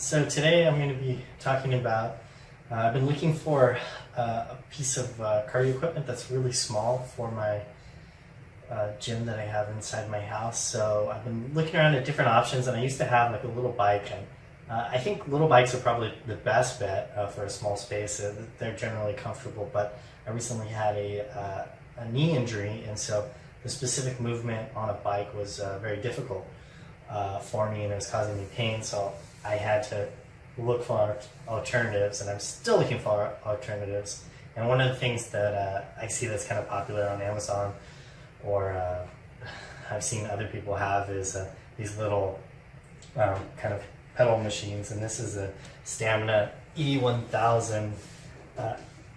So today I'm going to be talking about, I've been looking for a piece of cardio equipment that's really small for my gym that I have inside my house. So I've been looking around at different options, and I used to have like a little bike. And I think little bikes are probably the best bet for a small space. They're generally comfortable, but I recently had a knee injury, and so the specific movement on a bike was very difficult for me, and it was causing me pain. So I had to look for alternatives, and I'm still looking for alternatives. And one of the things that I see that's kind of popular on Amazon, or I've seen other people have, is these little kind of pedal machines. And this is a Stamina E1000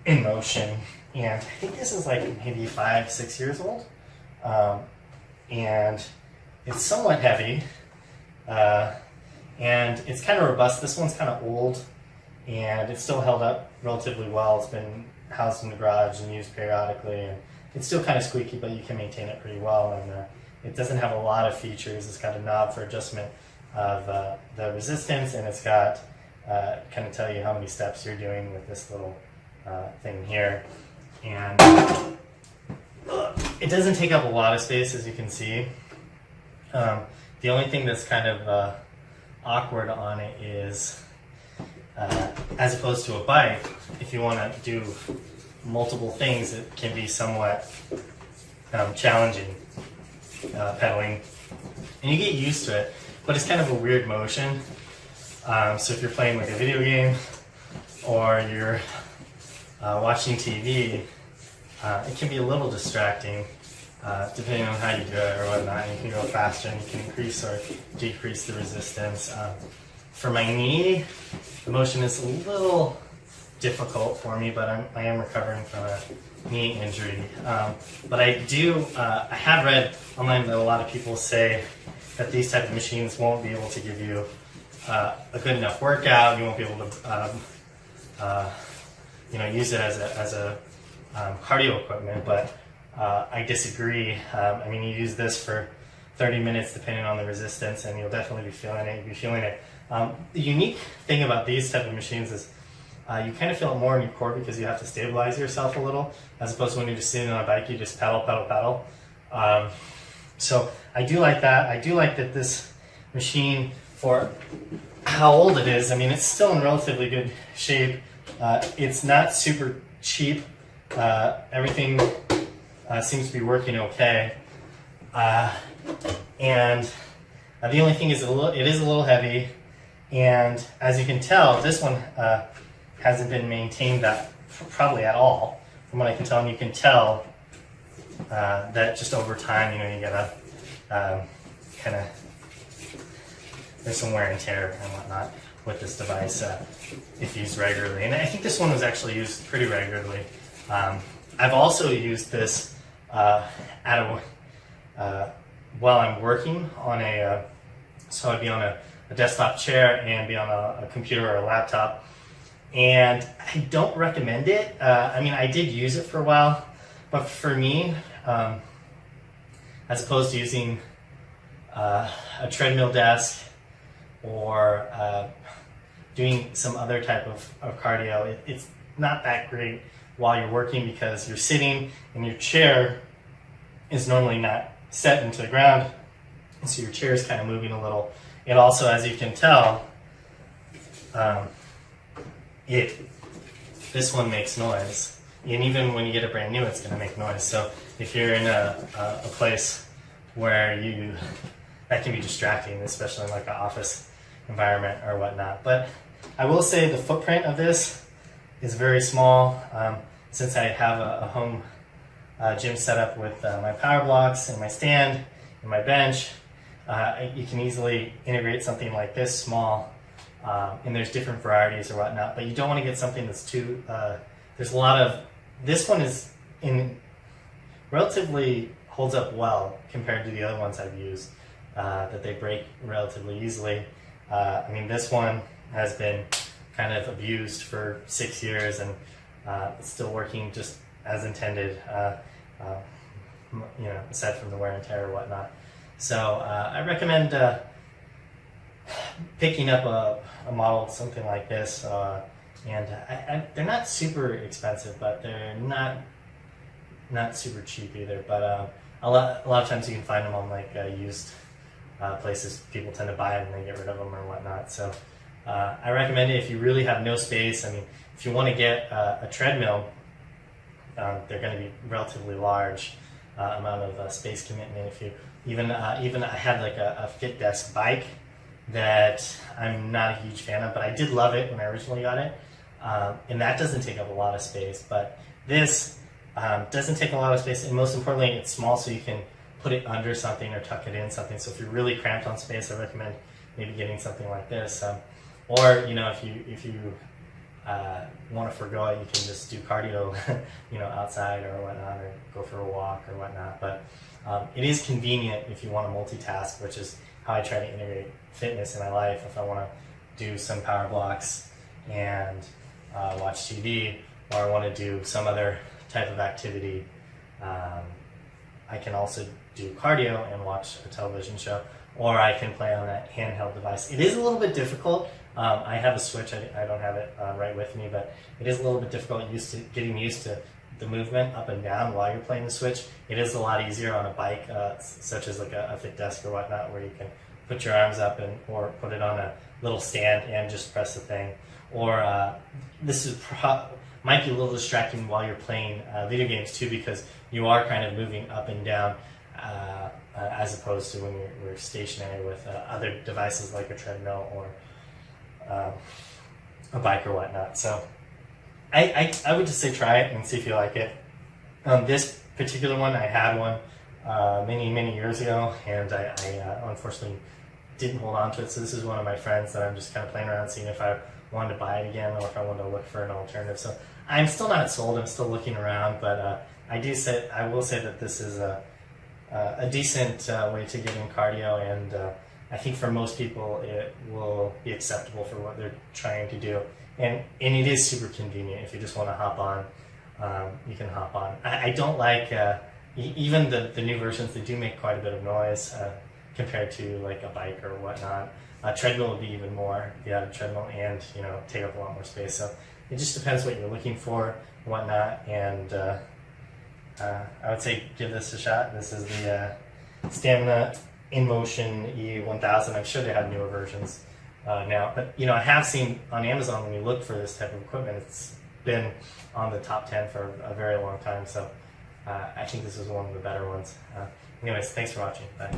Inmotion, and I think this is like maybe 5-6 years old, and it's somewhat heavy. And it's kind of robust. This one's kind of old, and it's still held up relatively well. It's been housed in the garage and used periodically, and it's still kind of squeaky, but you can maintain it pretty well. And it doesn't have a lot of features. It's got a knob for adjustment of the resistance, and it's got kind of tell you how many steps you're doing with this little thing here. And it doesn't take up a lot of space, as you can see. The only thing that's kind of awkward on it is, as opposed to a bike, if you want to do multiple things, it can be somewhat challenging pedaling, and you get used to it, but it's kind of a weird motion. So if you're playing like a video game, or you're watching TV, it can be a little distracting. Depending on how you do it or whatnot. You can go faster, and you can increase or decrease the resistance. For my knee, the motion is a little difficult for me, but I am recovering from a knee injury. But I have read online that a lot of people say that these type of machines won't be able to give you a good enough workout. You won't be able to use it as a cardio equipment, but I disagree. I mean, you use this for 30 minutes depending on the resistance, and you'll definitely be feeling it. You'll be feeling it. The unique thing about these type of machines is you kind of feel it more in your core, because you have to stabilize yourself a little, as opposed to when you're just sitting on a bike, you just pedal, pedal, pedal. So I do like that. I do like that this machine, for how old it is, I mean, it's still in relatively good shape. It's not super cheap. Everything seems to be working okay, and the only thing is it is a little heavy, and as you can tell, this one hasn't been maintained that probably at all, from what I can tell. And you can tell that just over time, you get a kind of, there's some wear and tear and whatnot with this device if used regularly. And I think this one was actually used pretty regularly. I've also used this while I'm working on so I'd be on a desktop chair and be on a computer or a laptop, and I don't recommend it. I mean, I did use it for a while, but for me, as opposed to using a treadmill desk or doing some other type of cardio, it's not that great while you're working, because you're sitting and your chair is normally not set into the ground, and so your chair is kind of moving a little. It also, as you can tell, this one makes noise, and even when you get it brand new, it's going to make noise. So if you're in a place where that can be distracting, especially in like an office environment or whatnot. But I will say the footprint of this is very small. Since I have a home gym set up with my power blocks and my stand and my bench, you can easily integrate something like this small, and there's different varieties or whatnot, but you don't want to get something that's too, there's a lot of, this one is relatively holds up well compared to the other ones I've used, that they break relatively easily. I mean, this one has been kind of abused for 6 years, and it's still working just as intended, aside from the wear and tear or whatnot. So I recommend picking up a model, something like this, and they're not super expensive, but they're not super cheap either. But a lot of times you can find them on like used places. People tend to buy them and then get rid of them or whatnot. So I recommend it if you really have no space. I mean, if you want to get a treadmill, they're going to be relatively large amount of space commitment. If you even I had like a fit desk bike that I'm not a huge fan of, but I did love it when I originally got it, and that doesn't take up a lot of space. But this doesn't take a lot of space, and most importantly, it's small, so you can put it under something or tuck it in something. So if you're really cramped on space, I recommend maybe getting something like this. Or you know, if you want to forego it, you can just do cardio, you know, outside or whatnot, or go for a walk or whatnot. But it is convenient if you want to multitask, which is how I try to integrate fitness in my life. If I want to do some power blocks and watch TV, or I want to do some other type of activity, I can also do cardio and watch a television show, or I can play on a handheld device. It is a little bit difficult. I have a Switch. I don't have it right with me, but it is a little bit difficult getting used to the movement up and down while you're playing the Switch. It is a lot easier on a bike, such as like a fit desk or whatnot, where you can put your arms up or put it on a little stand and just press the thing. Or this is might be a little distracting while you're playing video games too, because you are kind of moving up and down as opposed to when you're stationary with other devices like a treadmill or a bike or whatnot. So I would just say try it and see if you like it. This particular one, I had one many years ago, and I unfortunately didn't hold on to it. So this is one of my friends that I'm just kind of playing around, seeing if I wanted to buy it again or if I wanted to look for an alternative. So I'm still not sold. I'm still looking around, but I will say that this is a decent way to get in cardio, and I think for most people it will be acceptable for what they're trying to do. And it is super convenient. If you just want to hop on, you can hop on. I don't like, even the new versions, they do make quite a bit of noise compared to like a bike or whatnot. A treadmill would be even more if you had a treadmill, and you know, take up a lot more space. So it just depends what you're looking for, whatnot. And I would say give this a shot. This is the Stamina Inmotion E1000. I'm sure they have newer versions now, but you know, I have seen on Amazon, when you look for this type of equipment, it's been on the top 10 for a very long time. So I think this is one of the better ones. Anyways, thanks for watching. Bye.